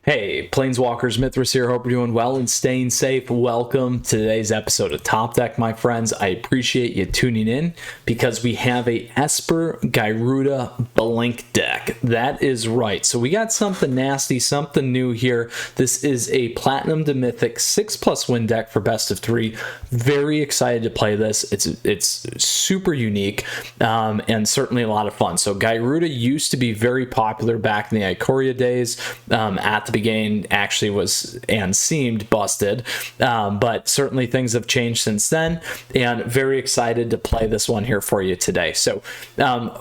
Hey, Planeswalkers, Mythras here. Hope you're doing well and staying safe. Welcome to today's episode of Top Deck, my friends. I appreciate you tuning in because we have a Esper Gyruda Blink deck. That is right. So we got something nasty, something new here. This is a Platinum to Mythic 6+ win deck for best of 3. Very excited to play this. It's super unique and certainly a lot of fun. So Gyruda used to be very popular back in the Ikoria days. At the beginning actually was and seemed busted, but certainly things have changed since then, and very excited to play this one here for you today. So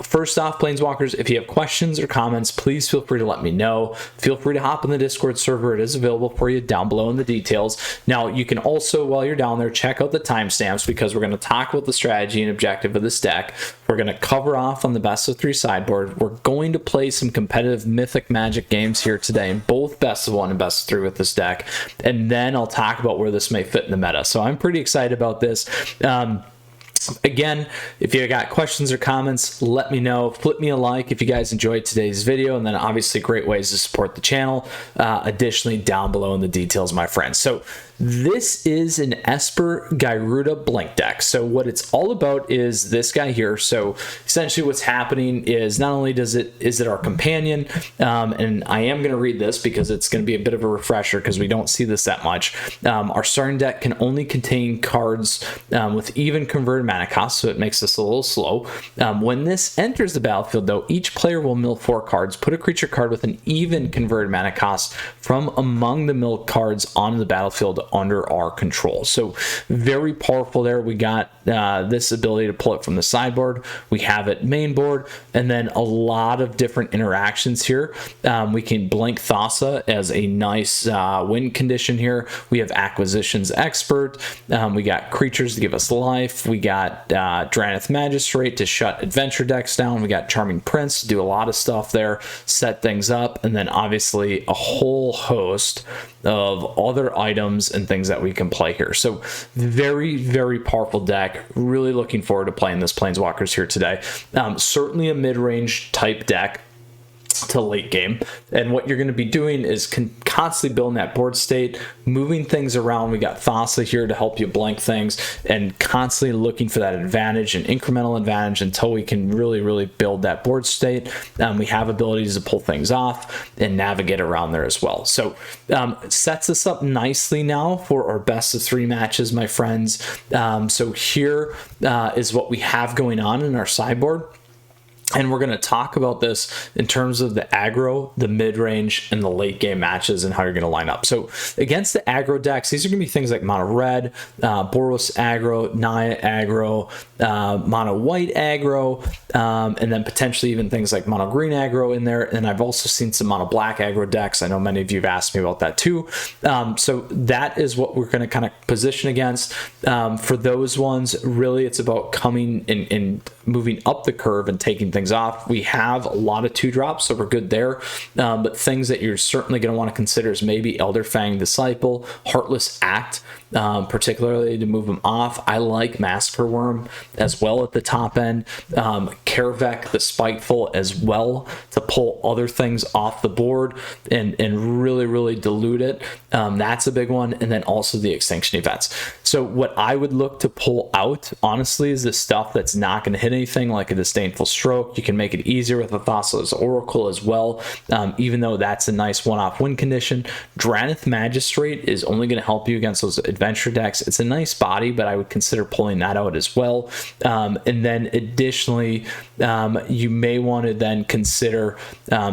first off, Planeswalkers, if you have questions or comments, please feel free to let me know. Feel free to hop in the Discord server. It is available for you down below in the details. Now you can also, while you're down there, check out the timestamps because we're going to talk about the strategy and objective of this deck. We're going to cover off on the best of 3 sideboard. We're going to play some competitive Mythic Magic games here today in both best of 1 and best of 3 with this deck, and then I'll talk about where this may fit in the meta. So I'm pretty excited about this. Again, if you got questions or comments, let me know. Flip me a like if you guys enjoyed today's video, and then obviously great ways to support the channel. Additionally, down below in the details, my friends. So this is an Esper Gyruda Blink deck. So what it's all about is this guy here. So essentially what's happening is not only is it our companion, and I am going to read this because it's going to be a bit of a refresher because we don't see this that much. Our starting deck can only contain cards with even converted mana cost, so it makes this a little slow. When this enters the battlefield, though, each player will mill 4 cards, put a creature card with an even converted mana cost from among the milled cards onto the battlefield under our control. So very powerful there. We got this ability to pull it from the sideboard. We have it main board, and then a lot of different interactions here. We can blink Thassa as a nice win condition here. We have Acquisitions Expert. We got creatures to give us life. We got Dranith Magistrate to shut adventure decks down. We got Charming Prince to do a lot of stuff there, set things up, and then obviously a whole host of other items and things that we can play here. So very, very powerful deck. Really looking forward to playing this Planeswalkers here today. Certainly a mid-range type deck to late game, and what you're going to be doing is constantly building that board state, moving things around. We got Thassa here to help you blank things, and constantly looking for that advantage and incremental advantage until we can really build that board state. We have abilities to pull things off and navigate around there as well. So sets us up nicely now for our best of 3 matches, my friends. So here is what we have going on in our sideboard. And we're going to talk about this in terms of the aggro, the mid-range, and the late-game matches and how you're going to line up. So against the aggro decks, these are going to be things like mono red, Boros aggro, Naya aggro, mono white aggro, and then potentially even things like mono green aggro in there. And I've also seen some mono black aggro decks. I know many of you have asked me about that too. So that is what we're going to kind of position against. For those ones, really it's about coming and moving up the curve and taking things off. We have a lot of 2-drops, so we're good there. But things that you're certainly going to want to consider is maybe Elderfang Disciple, Heartless Act, particularly to move them off. I like Massacre Worm as well at the top end. Karavek the Spiteful as well to pull other things off the board and really dilute it. That's a big one. And then also the Extinction Events. So what I would look to pull out, honestly, is the stuff that's not going to hit anything, like a Disdainful Stroke. You can make it easier with a Thassa's Oracle as well, even though that's a nice one-off win condition. Dranith Magistrate is only going to help you against those adventure decks. It's a nice body, but I would consider pulling that out as well. And then additionally, you may want to then consider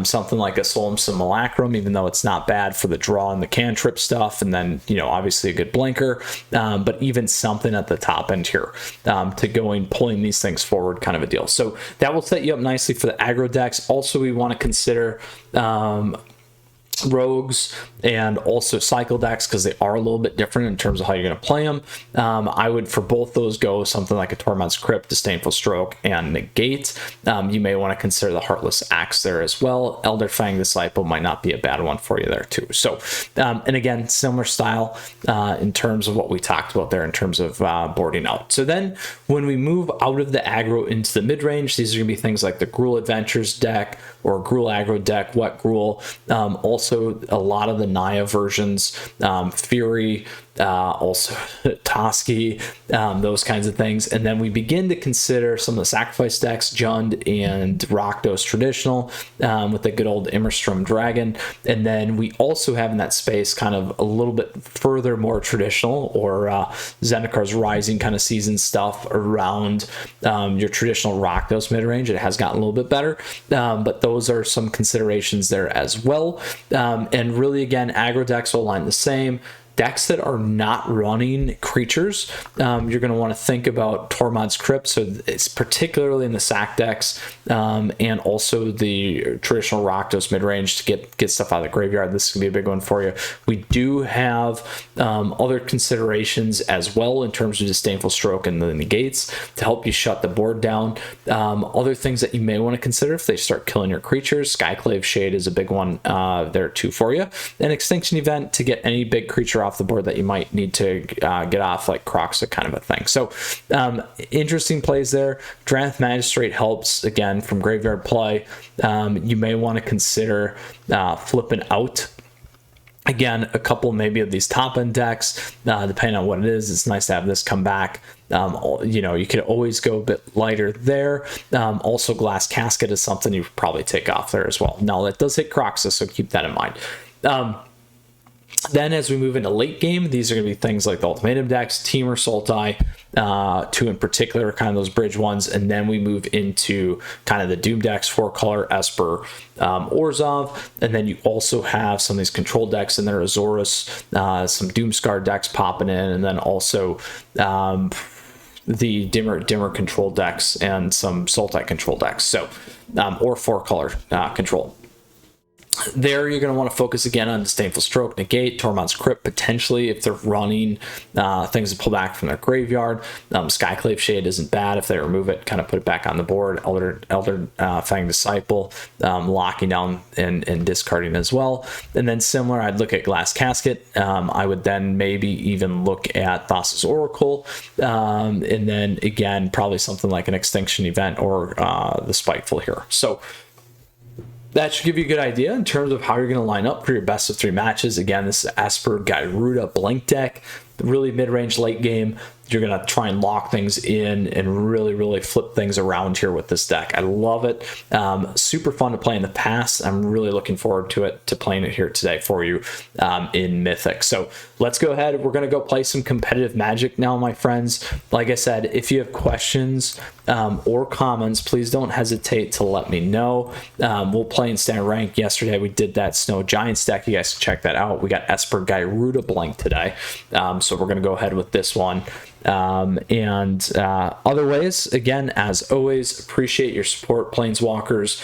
something like a Solemn Simulacrum, even though it's not bad for the draw and the cantrip stuff, and then, you know, obviously a good blinker, but even something at the top end here to going pulling these things forward kind of a deal. So that will set you up nicely for the aggro decks. Also, we want to consider rogues and also cycle decks because they are a little bit different in terms of how you're going to play them. I would, for both those, go something like a Torment's Crypt, Disdainful Stroke, and Negate. You may want to consider the Heartless Axe there as well. Elderfang Disciple might not be a bad one for you there too. So, and again, similar style in terms of what we talked about there in terms of boarding out. So then when we move out of the aggro into the mid-range, these are going to be things like the Gruul Adventures deck or Gruul aggro deck, Wet Gruul. Also also a lot of the Naya versions, Fury, also Toski, those kinds of things. And then we begin to consider some of the sacrifice decks, Jund and Rakdos traditional, with the good old Immerstrom Dragon. And then we also have in that space kind of a little bit further more traditional, or Zendikar's Rising kind of season stuff around your traditional Rakdos mid-range. It has gotten a little bit better, but those are some considerations there as well. And really, again, aggro decks will align the same. Decks that are not running creatures, you're going to want to think about Tormod's Crypt. So it's particularly in the sack decks, and also the traditional Rakdos mid-range to get stuff out of the graveyard. This is going to be a big one for you. We do have other considerations as well in terms of Disdainful Stroke and the negates to help you shut the board down. Other things that you may want to consider if they start killing your creatures, Skyclave Shade is a big one there too for you. An Extinction Event to get any big creature off the board that you might need to get off, like Crocs, kind of a thing. So interesting plays there. Drannith Magistrate helps, again, from graveyard play. You may want to consider flipping out. Again, a couple maybe of these top end decks, depending on what it is. It's nice to have this come back. You know, you could always go a bit lighter there. Also, Glass Casket is something you probably take off there as well. Now, that does hit Croxus, so keep that in mind. Then as we move into late game, these are going to be things like the Ultimatum decks, Teamer, Sultai, two in particular, kind of those bridge ones. And then we move into kind of the Doom decks, 4-color, Esper, Orzhov. And then you also have some of these control decks in there, Azorius, some Doomscar decks popping in, and then also the dimmer control decks and some Sultai control decks. So, or 4-color control. There, you're going to want to focus again on Disdainful Stroke, Negate, Tormod's Crypt, potentially if they're running things to pull back from their graveyard. Skyclave Shade isn't bad if they remove it, kind of put it back on the board. Elder Fang Disciple, locking down and discarding as well. And then similar, I'd look at Glass Casket. I would then maybe even look at Thassa's Oracle. And then again, probably something like an Extinction Event or the Spiteful here. So that should give you a good idea in terms of how you're going to line up for your best of 3 matches. Again, this is Esper Gyruda Blink deck, really mid-range late game. You're going to try and lock things in and really flip things around here with this deck. I love it. Super fun to play in the past. I'm really looking forward to playing it here today for you in Mythic. So let's go ahead. We're going to go play some competitive Magic now, my friends. Like I said, if you have questions or comments, please don't hesitate to let me know. We'll play in standard rank. Yesterday we did that Snow Giants deck. You guys can check that out. We got Esper Gyruda Blink today. So we're going to go ahead with this one. Other ways, again, as always, appreciate your support, Planeswalkers.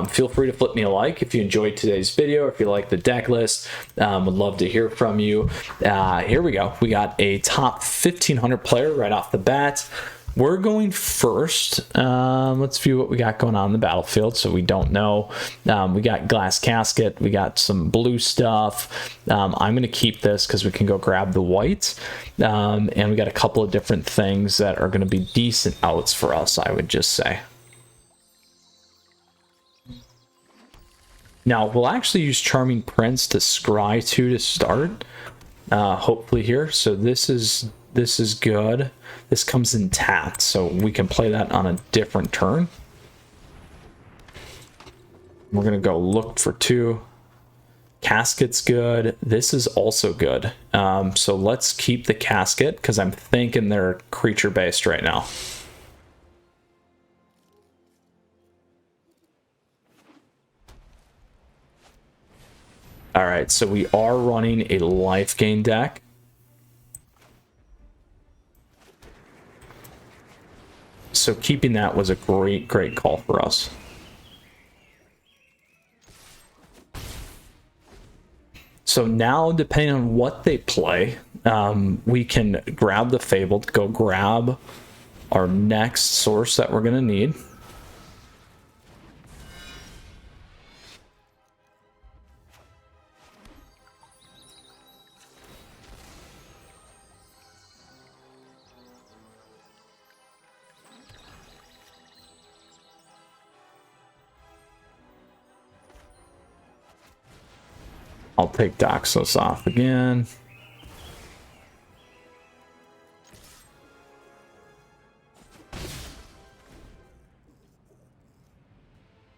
Feel free to flip me a like if you enjoyed today's video, if you like the deck list. Would love to hear from you. Here we go. We got a top 1500 player right off the bat. We're going first. Let's view what we got going on in the battlefield so we don't know. We got Glass Casket. We got some blue stuff. I'm going to keep this because we can go grab the white. And we got a couple of different things that are going to be decent outs for us, I would just say. Now, we'll actually use Charming Prince to scry 2 to start. Hopefully here. So this is good. This comes in tapped, so we can play that on a different turn. We're gonna go look for 2. Casket's good. This is also good. So let's keep the Casket because I'm thinking they're creature based right now. All right, so we are running a Lifegain deck. So keeping that was a great call for us. So now, depending on what they play, we can grab the Fabled, go grab our next source that we're going to need. I'll take Doxos off again.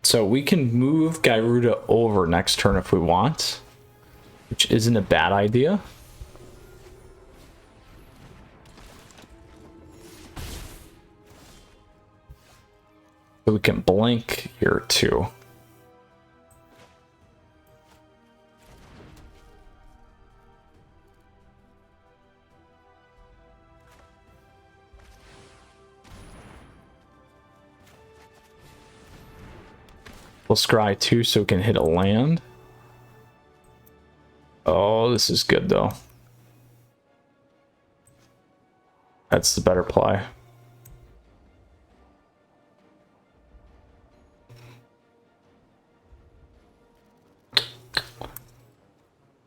So we can move Gyruda over next turn if we want, which isn't a bad idea. So we can blink here too. We'll scry too so we can hit a land. Oh, this is good though. That's the better play.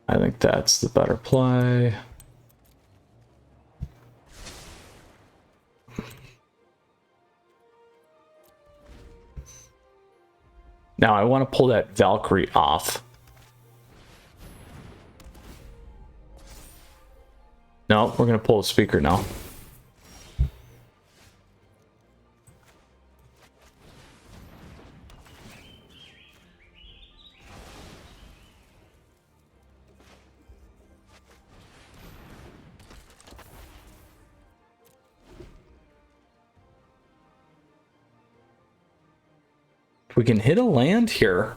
I think that's the better play. Now I want to pull that Valkyrie off. No, we're going to pull the speaker now. If we can hit a land here,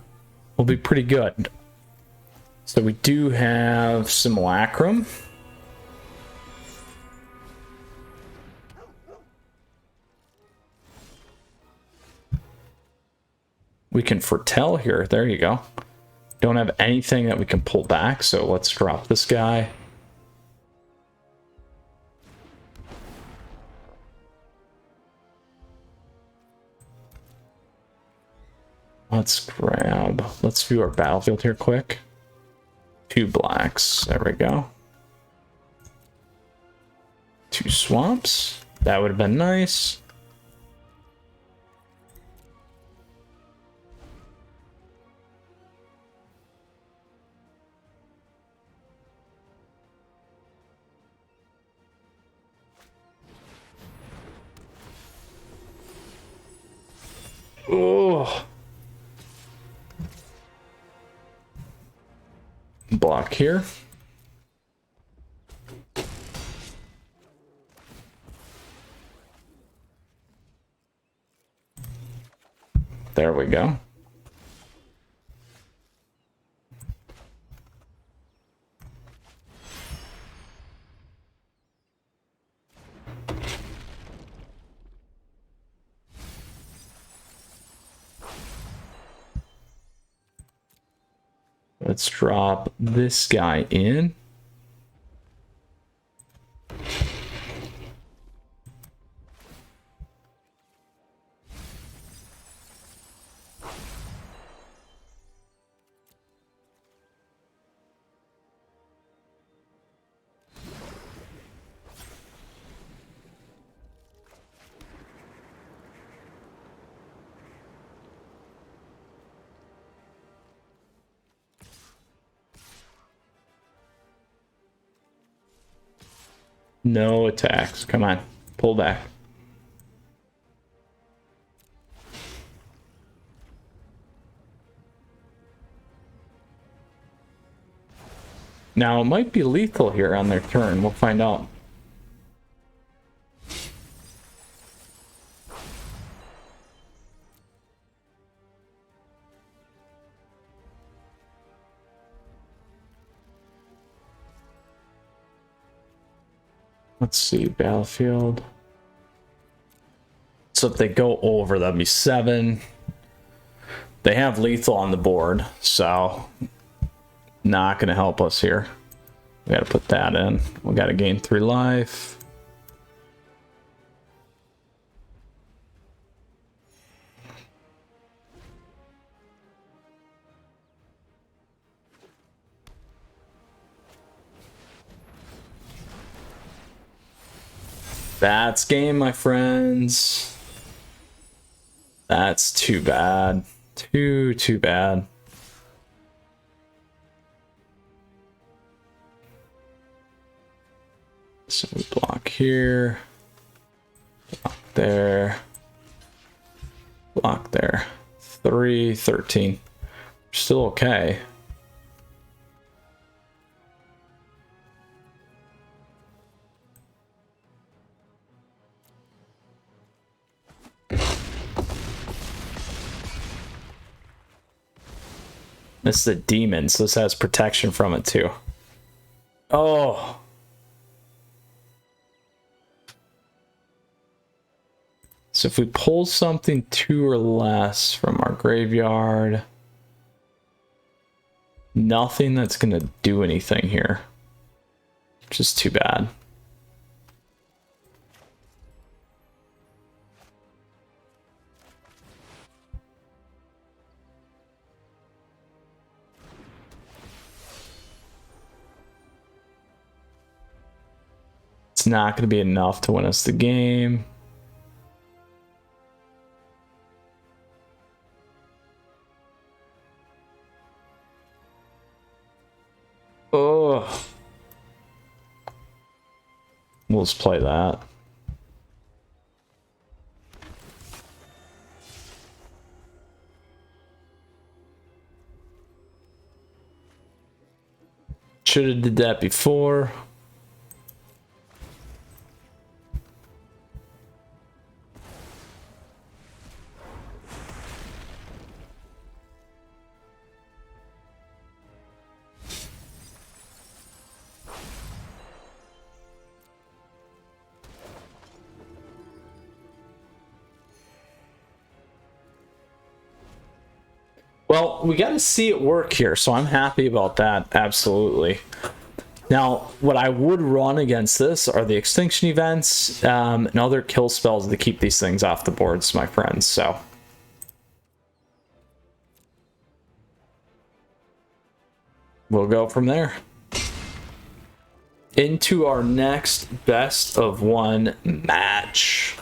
we'll be pretty good. So we do have Simulacrum. We can foretell here. There you go. Don't have anything that we can pull back, so let's drop this guy. Let's view our battlefield here quick. 2 blacks, there we go. 2 swamps, that would have been nice. Oh. Block here. There we go. Let's drop this guy in. No attacks. Come on. Pull back. Now, it might be lethal here on their turn. We'll find out. Let's see, battlefield. So if they go over, that'd be 7. They have lethal on the board, so not going to help us here. We got to put that in. We got to gain 3 life. That's game, my friends. That's too bad. Too bad. So we block here, block there, block there. 3, 13. Still okay. This is a demon, so this has protection from it too. Oh. So if we pull something 2 or less from our graveyard, nothing that's going to do anything here, which is too bad. It's not going to be enough to win us the game. Oh, we'll just play that. Should have did that before. Well, we got to see it work here, so I'm happy about that, absolutely. Now, what I would run against this are the extinction events and other kill spells to keep these things off the boards, my friends, so. We'll go from there. Into our next best of 1 match.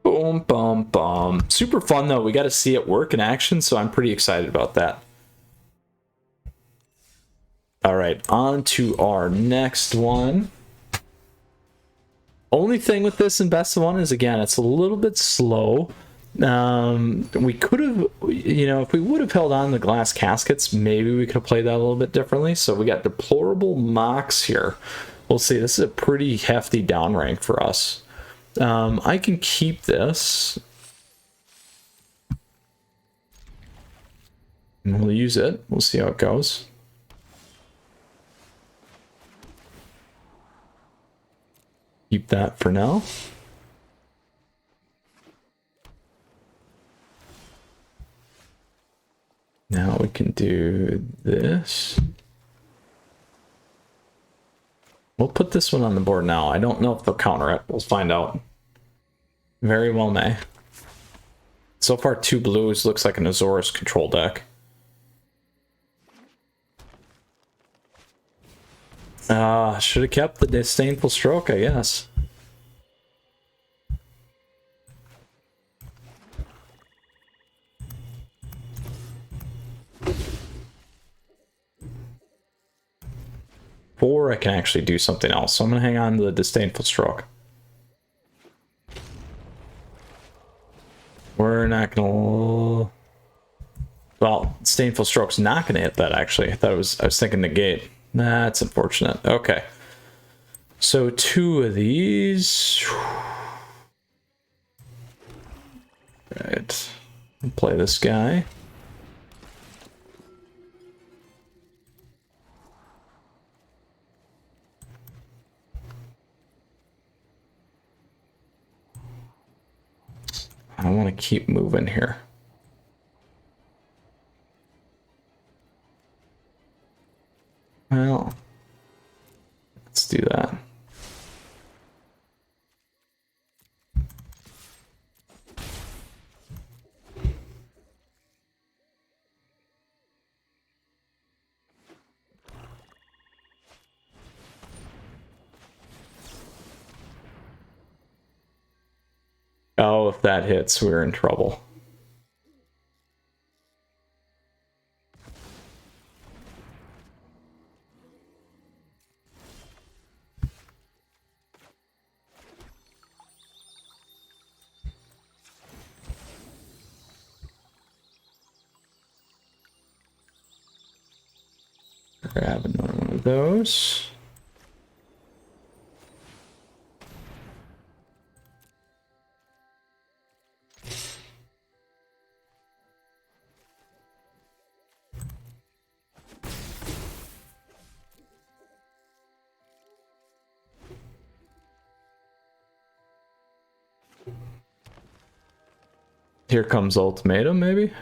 Boom, boom, boom. Super fun, though. We got to see it work in action, so I'm pretty excited about that. All right, on to our next one. Only thing with this in best of 1 is, again, it's a little bit slow. We could have, you know, if we would have held on the glass caskets, maybe we could have played that a little bit differently. So we got deplorable mocks here. We'll see. This is a pretty hefty down rank for us. I can keep this. And we'll use it. We'll see how it goes. Keep that for now. Now we can do this. We'll put this one on the board now. I don't know if they'll counter it. We'll find out. Very well may. So far, 2 blues. Looks like an Azorius control deck. Should have kept the disdainful stroke, I guess. Or I can actually do something else. So I'm going to hang on to the disdainful stroke. We're not going to... Well, disdainful stroke's not going to hit that, actually. I was thinking negate. That's unfortunate. Okay. So 2 of these. Right. I'll play this guy. I want to keep moving here. Well, let's do that. Oh, if that hits, we're in trouble. Grab another one of those. Here comes ultimatum, maybe?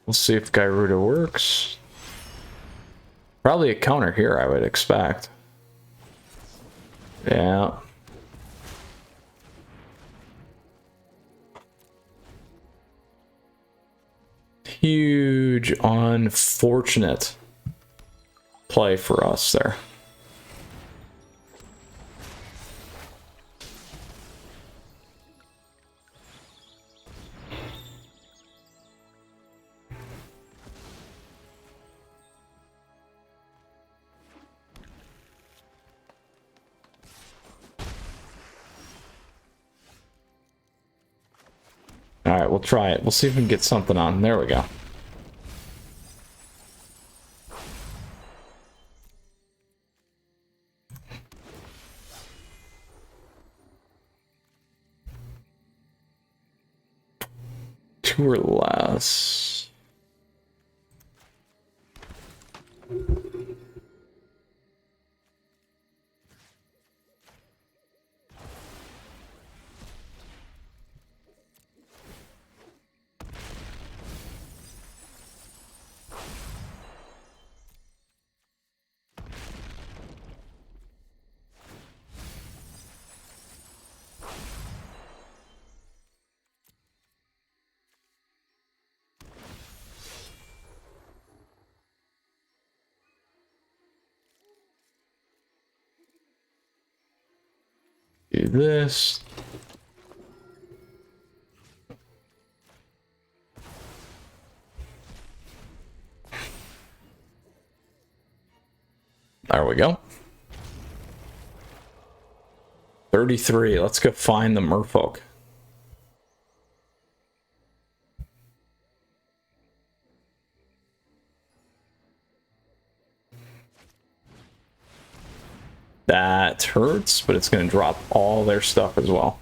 We'll see if Gyruda works. Probably a counter here, I would expect. Yeah. Huge unfortunate play for us there. All right, we'll try it. We'll see if we can get something on. There we go. Two or less. Do this. There we go. 33. Let's go find the merfolk. That hurts, but it's going to drop all their stuff as well.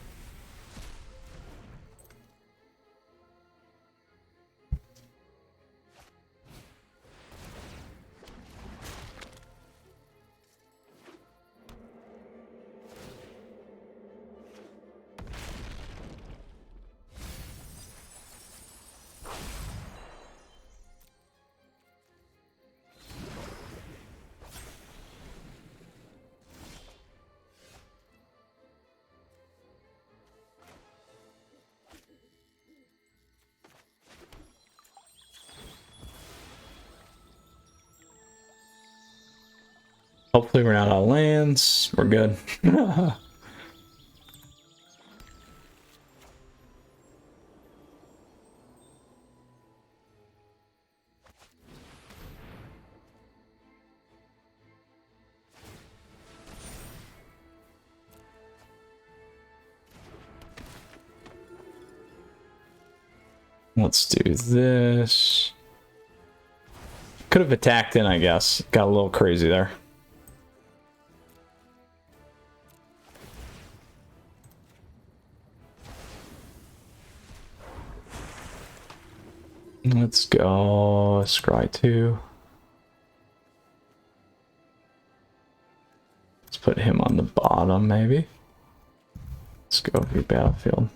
Hopefully we're not out of lands. We're good. Let's do this. Could have attacked in, I guess. Got a little crazy there. Let's go scry 2. Let's put him on the bottom, maybe. Let's go view battlefield.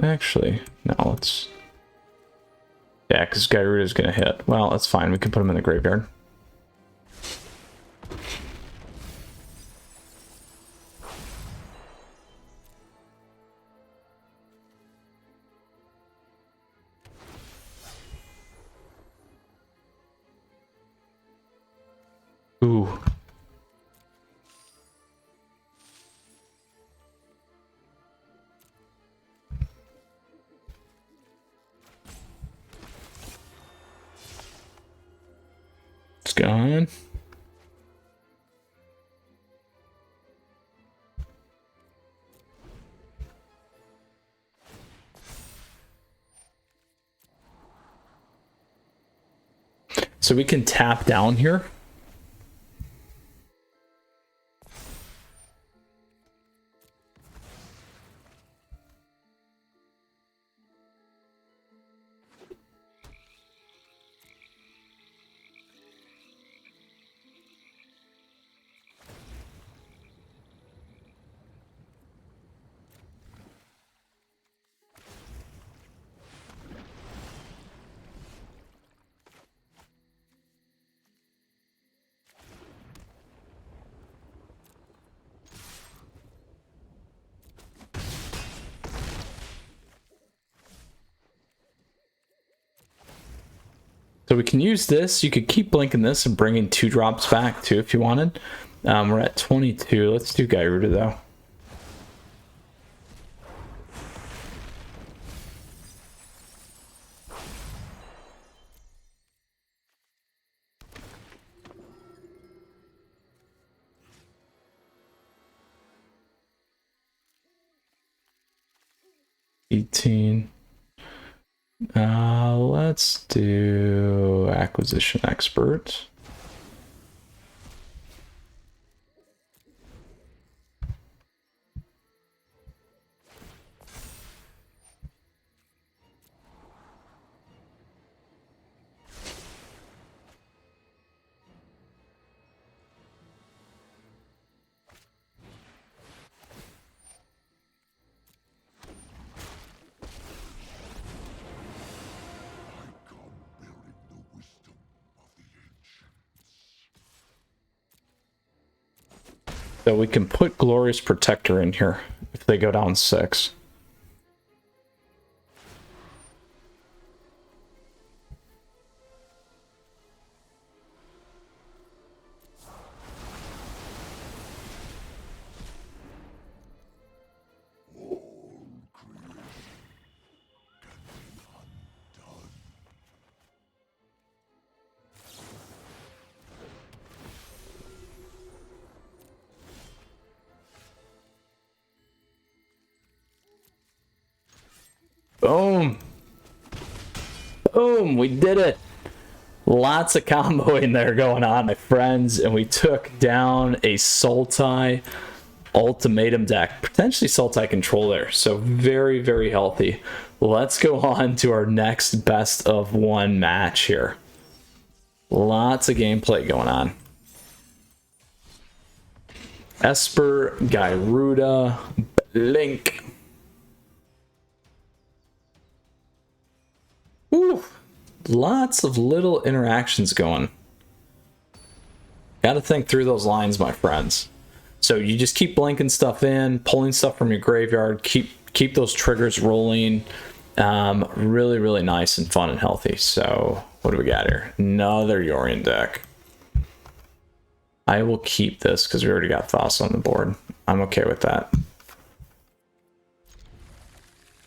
Actually, no, let's... Yeah, because Gyruda's gonna hit. Well, that's fine. We can put him in the graveyard. Ooh. going. So we can tap down here. So we can use this. You could keep blinking this and bringing 2 drops back too if you wanted. We're at 22. Let's do Gyruda though. Let's do Acquisition Expert. So we can put Glorious Protector in here if they go down 6. Boom. Boom, we did it. Lots of comboing there going on, my friends, and we took down a Sultai ultimatum deck, potentially Sultai control there, so very, very healthy. Let's go on to our next best of 1 match here. Lots of gameplay going on. Esper Gyruda Blink. Ooh, lots of little interactions going. Got to think through those lines, my friends. So you just keep blinking stuff in, pulling stuff from your graveyard, keep those triggers rolling. Really, really nice and fun and healthy. So what do we got here? Another Yorion deck. I will keep this because we already got Thos on the board. I'm okay with that.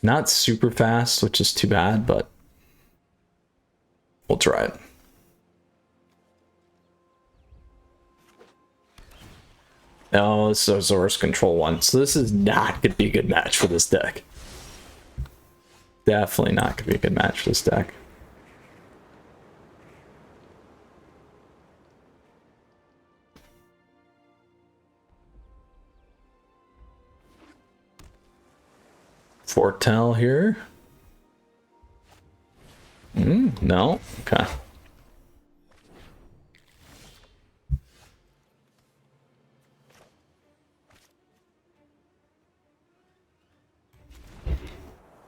Not super fast, which is too bad, but we'll try it. Oh, this is Azorius control 1. So this is not going to be a good match for this deck. Definitely not going to be a good match for this deck. Foretell here. No. Okay.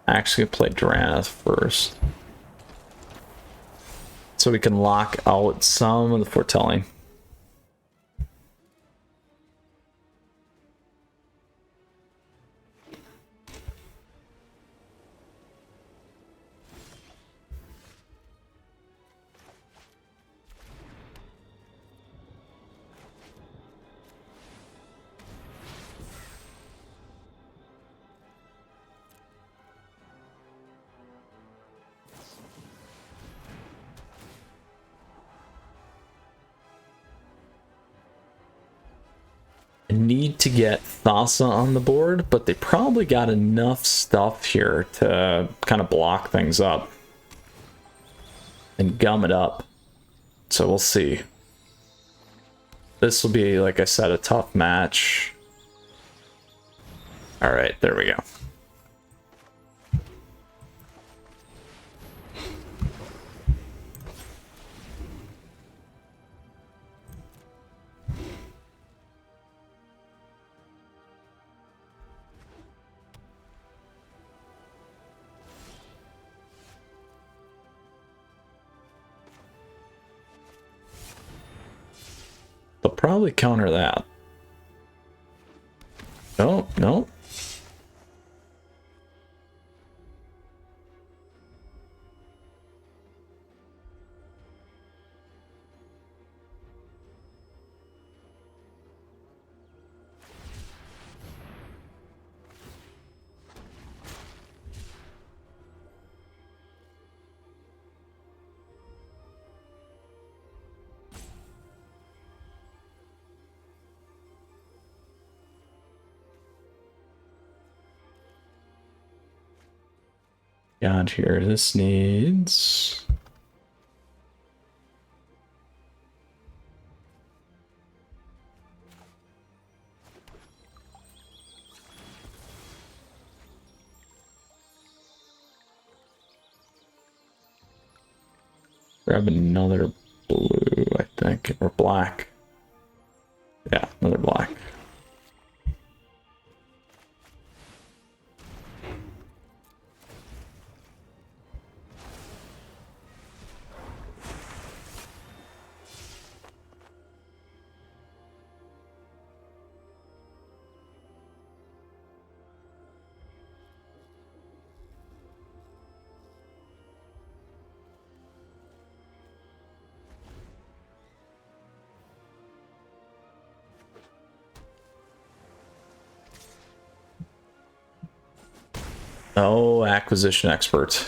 Actually play Duranath first, so we can lock out some of the foretelling. need to get Thassa on the board, but they probably got enough stuff here to kind of block things up and gum it up. So we'll see. This will be, like I said, a tough match. All right, there we go. They'll probably counter that. No, no. God, here, this needs... Grab another blue, I think, or black. Yeah, another black. Oh, acquisition expert.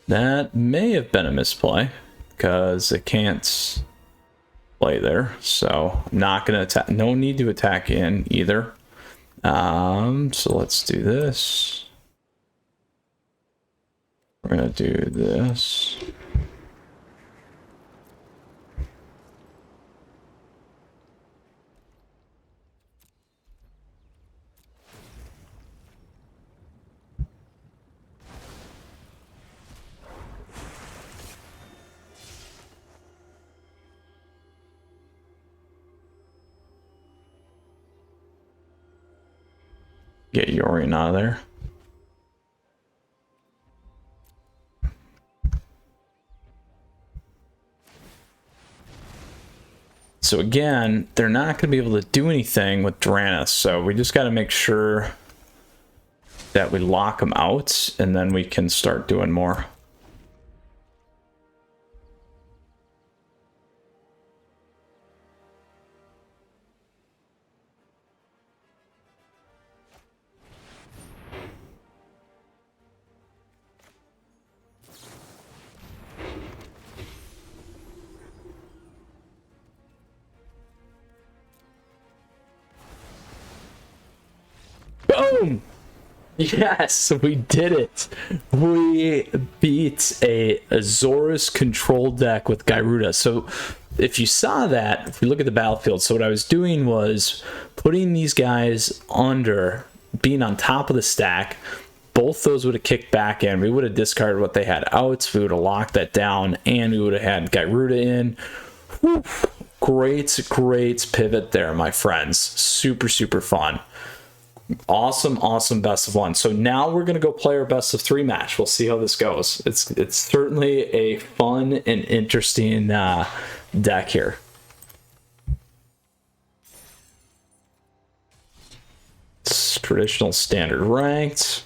That may have been a misplay because it can't play there, so I'm not gonna attack. No need to attack in either. So let's do this. We're gonna do this. Get Yorion out of there. So again, they're not going to be able to do anything with Dranis, so we just got to make sure that we lock them out, and then we can start doing more. Boom! Yes, we did it. We beat a Azorius control deck with Gyruda. So if you saw that, if we look at the battlefield, so what I was doing was putting these guys under, being on top of the stack. Both those would have kicked back in. We would have discarded what they had out. We would have locked that down, and we would have had Gyruda in. Whew. Great pivot there, my friends. Super, super fun. Awesome best of one. So now we're gonna go play our best of three match. We'll see how this goes. It's certainly a fun and interesting deck here. It's traditional standard ranked.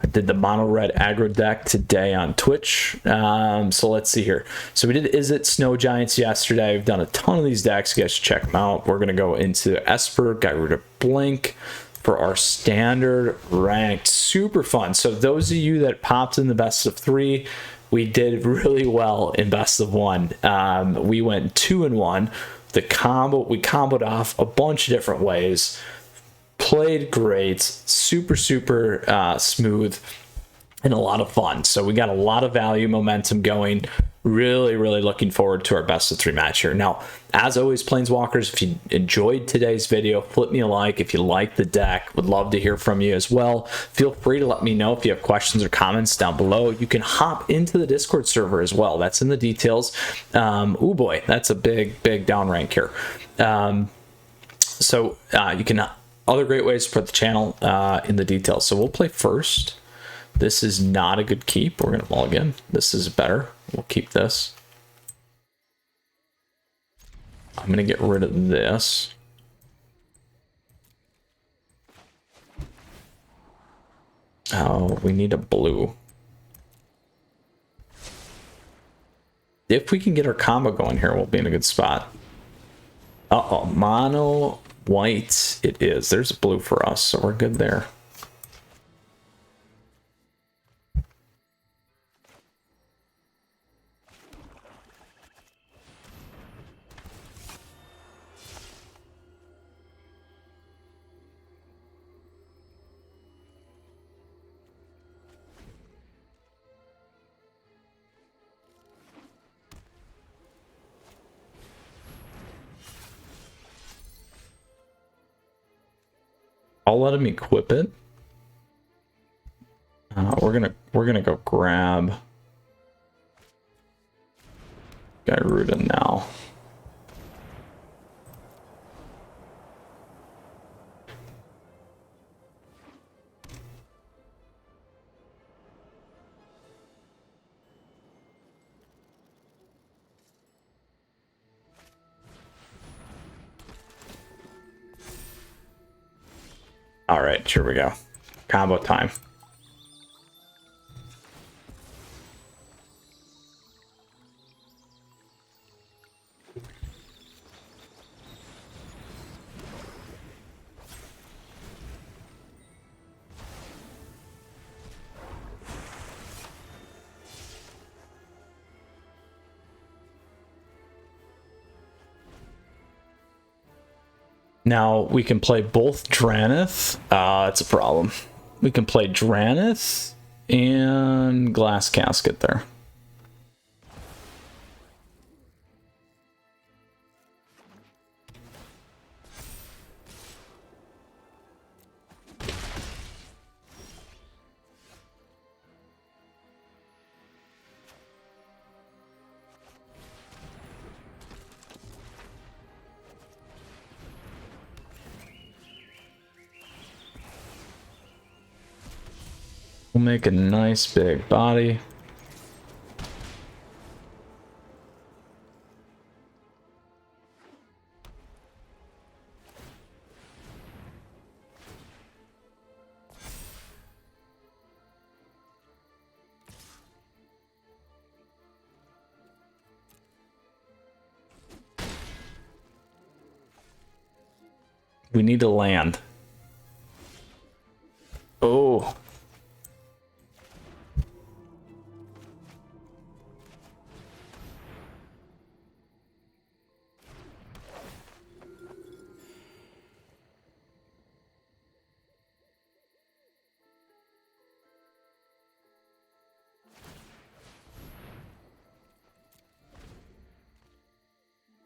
I did the mono red aggro deck today on Twitch. So let's see here. So we did Is It Snow Giants yesterday. We've done a ton of these decks. You guys should check them out. We're going to go into Esper Gyruda Blink for our standard ranked. Super fun. So those of you that popped in the best of 3, we did really well in best of 1. We went 2-1. We comboed off a bunch of different ways. Played great, super smooth, and a lot of fun. So we got a lot of value momentum going. Really looking forward to our best of 3 match here. Now, as always, Planeswalkers, if you enjoyed today's video, flip me a like. If you like the deck, would love to hear from you as well. Feel free to let me know if you have questions or comments down below. You can hop into the Discord server as well. That's in the details. Oh boy, that's a big down rank here. So you can other great ways to put the channel in the details. So we'll play first. This is not a good keep. We're gonna mulligan. This is better. We'll keep this. I'm gonna get rid of this. Oh, we need a blue. If we can get our combo going here, we'll be in a good spot. Uh-oh, mono white it is. There's a blue for us, so we're good there. I'll let him equip it. We're gonna go grab Gyruda now. All right, here we go. Combo time. Now we can play both Dranith. That's a problem. We can play Dranith and Glass Casket there. We'll make a nice big body. We need to land. Oh.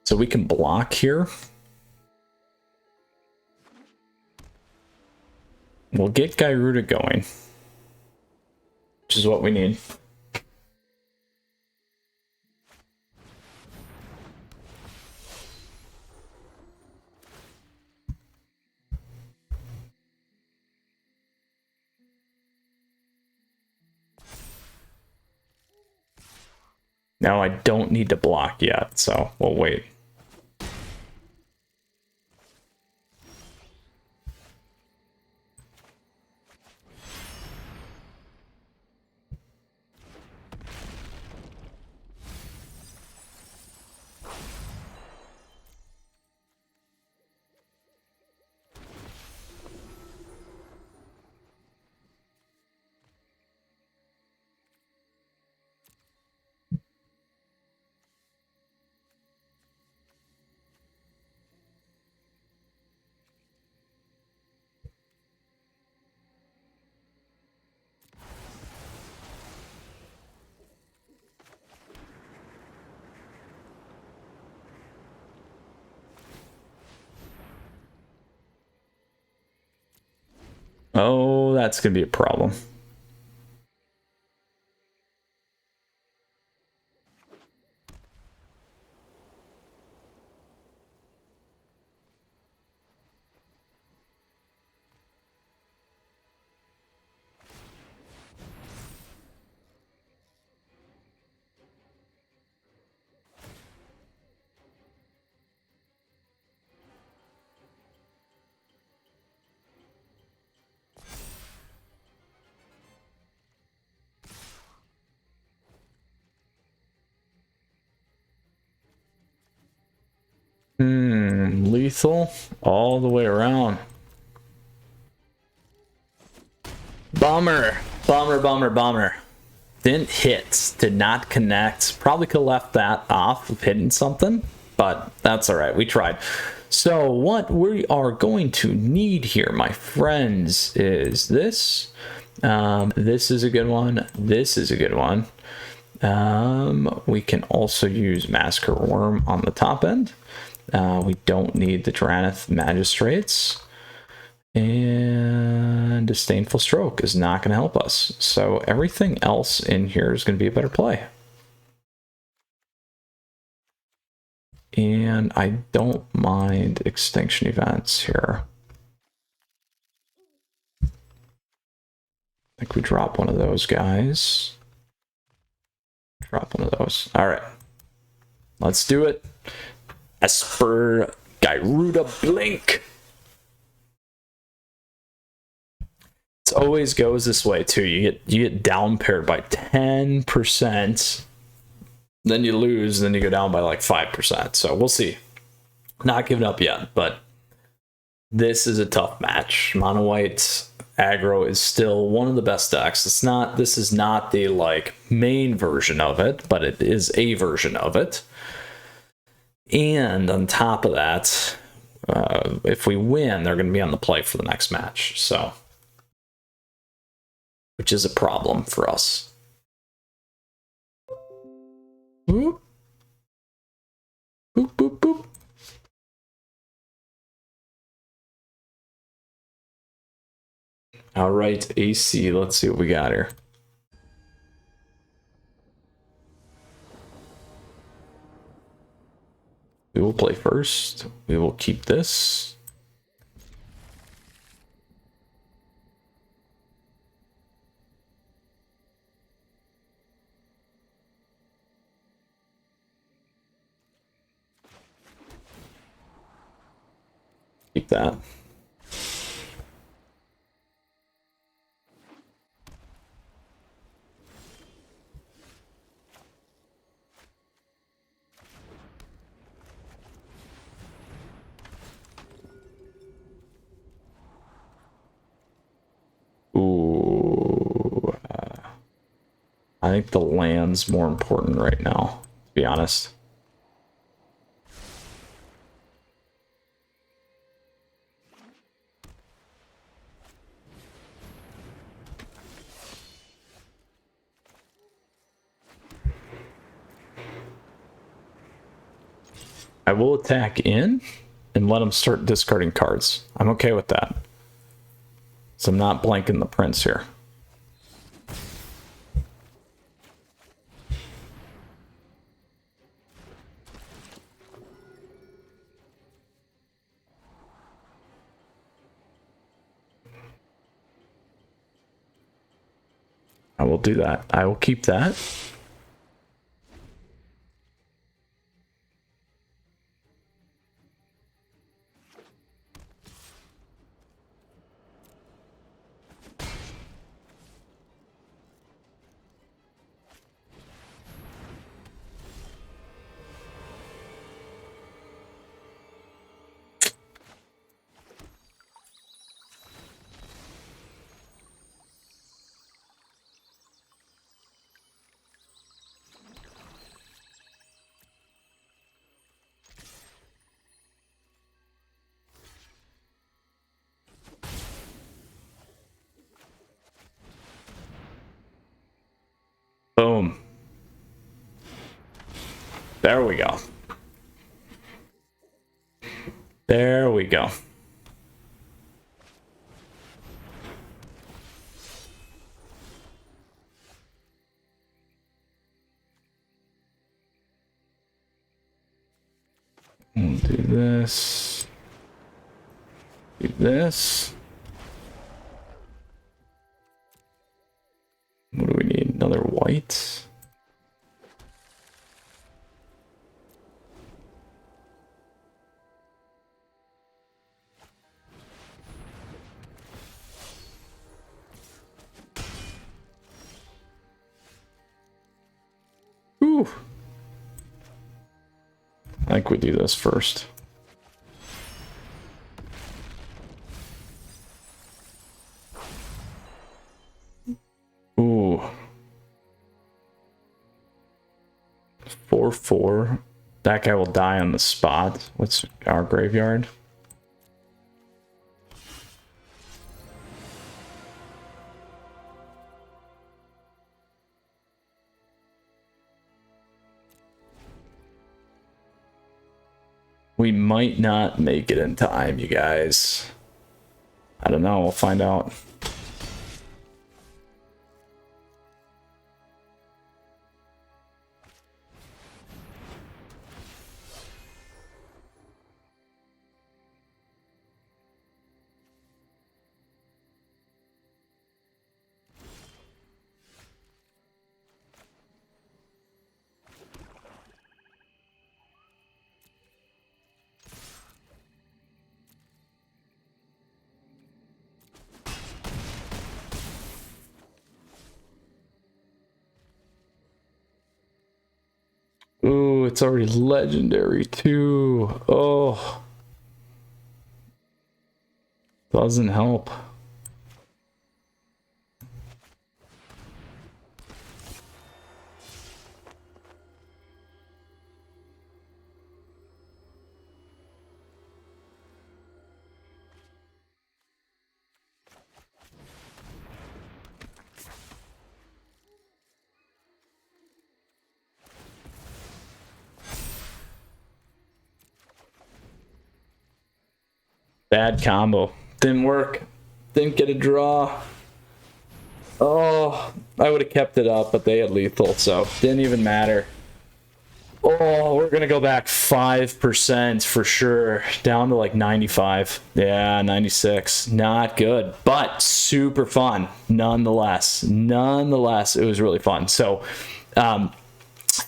So we can block here. We'll get Gyruda going, which is what we need. Now I don't need to block yet, so we'll wait. Oh, that's going to be a problem. Lethal all the way around. Bummer. Bummer. Didn't hit. Did not connect. Probably could have left that off of hitting something, but that's all right. We tried. So what we are going to need here, my friends, is this. This is a good one. This is a good one. We can also use Massacre Worm on the top end. We don't need the Drannith Magistrates. And Disdainful Stroke is not going to help us. So everything else in here is going to be a better play. And I don't mind Extinction Events here. I think we drop one of those guys. Drop one of those. All right. Let's do it. Esper Gyruda Blink. It always goes this way too. You get down paired by 10%, then you lose, then you go down by like 5%. So we'll see. Not giving up yet, but this is a tough match. Mono White aggro is still one of the best decks. This is not the like main version of it, but it is a version of it. And on top of that, if we win, they're going to be on the play for the next match. So, which is a problem for us. Boop. Boop, boop, boop. All right, AC, let's see what we got here. We will play first. We will keep this. Keep that. Ooh, I think the land's more important right now, to be honest. I will attack in and let him start discarding cards. I'm okay with that. So I'm not blanking the prince here. I will do that. I will keep that. Boom. There we go. There we go. We'll do this. Do this. What do we need? Another white. Ooh. I think we do this first. Ooh. 4/4. That guy will die on the spot. What's our graveyard? We might not make it in time, you guys. I don't know. We'll find out. Ooh, it's already legendary too. Oh, doesn't help. Bad combo. Didn't work. Didn't get a draw. Oh, I would have kept it up, but they had lethal, so didn't even matter. Oh, we're going to go back 5% for sure. Down to like 95. Yeah, 96. Not good, but super fun. Nonetheless, it was really fun. So,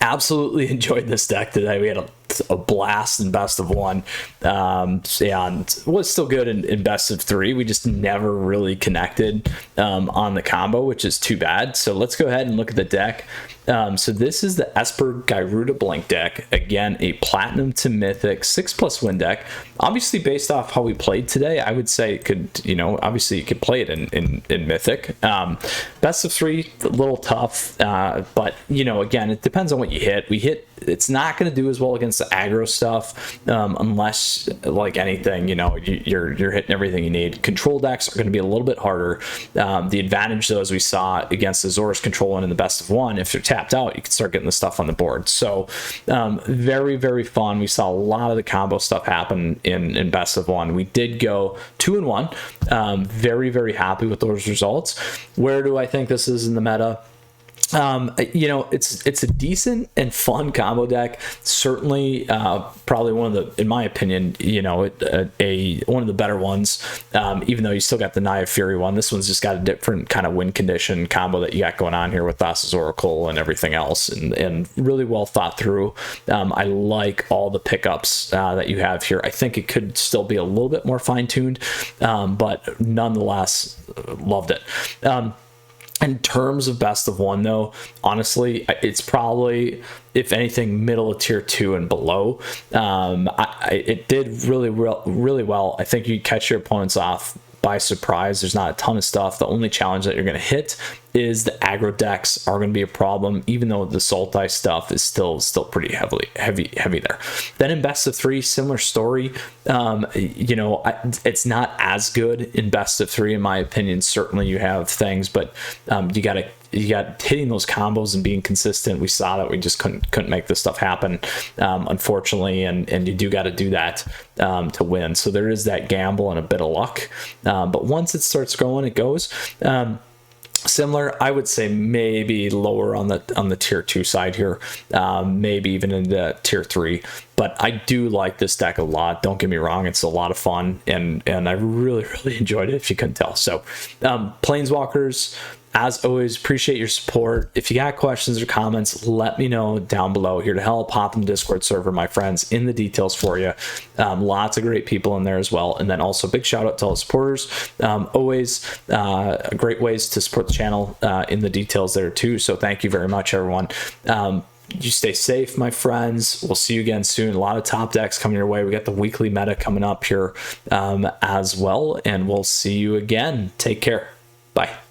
absolutely enjoyed this deck today. We had a blast in best of one, and was still good in best of three. We just never really connected on the combo, which is too bad. So let's go ahead and look at the deck. So this is the Esper Gyruda Blink deck. Again, a platinum to mythic 6+ win deck. Obviously, based off how we played today, I would say it could, obviously you could play it in mythic. Best of three, a little tough, but again, it depends on what you hit. It's not going to do as well against the aggro stuff unless, like anything, you're hitting everything you need. Control decks are going to be a little bit harder. The advantage, though, as we saw against Azorius controlling in the best of one, if you're tapped out, you can start getting the stuff on the board. So very, very fun. We saw a lot of the combo stuff happen in best of one. We did go 2-1. Very, very happy with those results. Where do I think this is in the meta? It's a decent and fun combo deck. Certainly, probably one of the, in my opinion, one of the better ones. Even though you still got the Naya Fury one, this one's just got a different kind of win condition combo that you got going on here with Thassa's Oracle and everything else, and really well thought through. I like all the pickups that you have here. I think it could still be a little bit more fine tuned, but nonetheless, loved it. In terms of best of one, though, honestly, it's probably, if anything, middle of tier 2 and below. It did really well. I think you catch your opponents off by surprise. There's not a ton of stuff. The only challenge that you're going to hit is the aggro decks are going to be a problem, even though the Sultai stuff is still pretty heavy there. Then in best of three, similar story. It's not as good in best of three, in my opinion. Certainly you have things, but you got hitting those combos and being consistent. We saw that we just couldn't make this stuff happen, unfortunately, and you do got to do that to win. So there is that gamble and a bit of luck, but once it starts going, it goes. similar. I would say maybe lower on the tier 2 side here, maybe even into tier 3. But I do like this deck a lot. Don't get me wrong, it's a lot of fun, and I really enjoyed it, if you couldn't tell. So Planeswalkers, as always, appreciate your support. If you got questions or comments, let me know down below. Here to help. Hop in the Discord server, my friends, in the details for you. Lots of great people in there as well. And then also big shout out to all the supporters. Always great ways to support the channel in the details there too. So thank you very much, everyone. You stay safe, my friends. We'll see you again soon. A lot of top decks coming your way. We got the weekly meta coming up here as well. And we'll see you again. Take care. Bye.